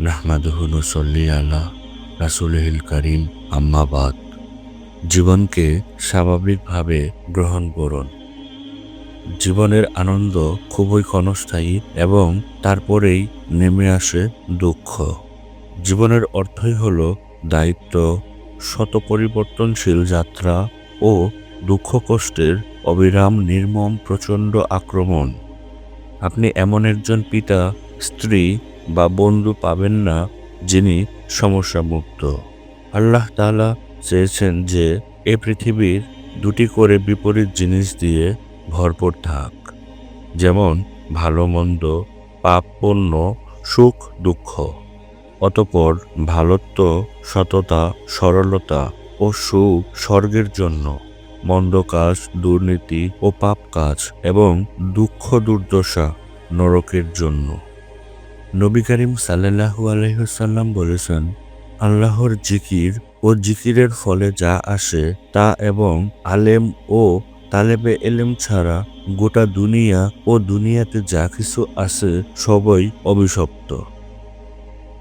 নাহমাদুহু নুসল্লি আলা রাসূলিহিল কারীম, আম্মা বাদ। জীবনকে স্বাভাবিকভাবে গ্রহণ করুন। জীবনের আনন্দ খুবই ক্ষণস্থায়ী এবং তারপরেই নেমে আসে দুঃখ। জীবনের অর্থই হল দায়িত্ব, শত পরিবর্তনশীল যাত্রা ও দুঃখ কষ্টের অবিরাম নির্মম প্রচণ্ড আক্রমণ। আপনি এমন একজন পিতা, স্ত্রী বা বন্ধু পাবেন না যিনি সমস্যামুক্ত। আল্লাহ তাআলা চেয়েছেন যে এ পৃথিবীর দুটি করে বিপরীত জিনিস দিয়ে ভরপুর থাক, যেমন ভালো মন্দ, পাপ পুণ্য, সুখ দুঃখ। অতঃপর ভালোত্ব, সততা, সরলতা ও সুখ স্বর্গের জন্য, মন্দ কাজ, দুর্নীতি ও পাপ কাজ এবং দুঃখ দুর্দশা নরকের জন্য। নবী করিম সাল্লাল্লাহু আলাইহি ওয়াসাল্লাম বলেছেন, আল্লাহর জিকির ও জিকিরের ফলে যা আসে তা এবং আলেম ও তালেবে এলেম ছাড়া গোটা দুনিয়া ও দুনিয়াতে যা কিছু আছে সবই অভিশপ্ত।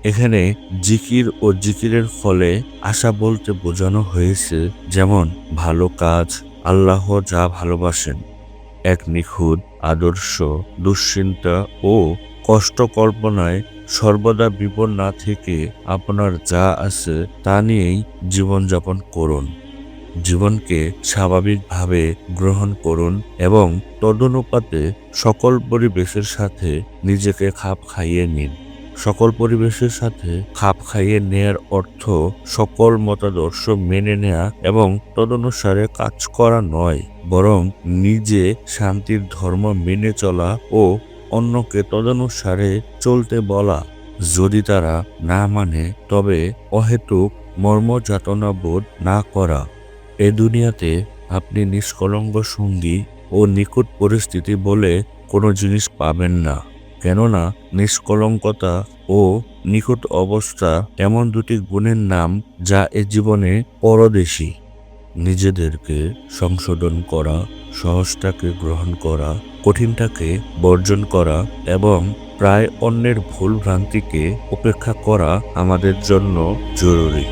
এখানে জিকির ও জিকিরের ফলে আশা বলতে বোঝানো হয়েছে যেমন ভালো কাজ, আল্লাহ যা ভালোবাসেন, এক নিখুঁত আদর্শ, দুশ্চিন্তা ও কষ্ট কল্পনায় সর্বদা বিপদ না থেকে আপনার যা আছে তা নিয়েই জীবনযাপন করুন। জীবনকে স্বাভাবিকভাবে গ্রহণ করুন এবং তদনুপাতে সকল পরিবেশের সাথে নিজেকে খাপ খাইয়ে নিন। সকল পরিবেশের সাথে খাপ খাইয়ে নেয়ার অর্থ সকল মতাদর্শ মেনে নেয়া এবং তদনুসারে কাজ করা নয়, বরং নিজে শান্তির ধর্ম মেনে চলা ও অন্যকে তদনুসারে চলতে বলা। যদি তারা না মানে তবে অহেতুক মর্মযাতনা বোধ না করা। এ দুনিয়াতে আপনি নিষ্কলঙ্ক সঙ্গী ও নিকট পরিস্থিতি বলে কোনো জিনিস পাবেন না, কেননা নিষ্কলঙ্কতা ও নিকট অবস্থা এমন দুটি গুণের নাম যা এ জীবনে পরদেশী। নিজেদেরকে সংশোধন করা, সহজটাকে গ্রহণ করা, কঠিনটাকে বর্জন করা এবং প্রায় অন্যের ভুল ভ্রান্তিকে উপেক্ষা করা আমাদের জন্য জরুরি।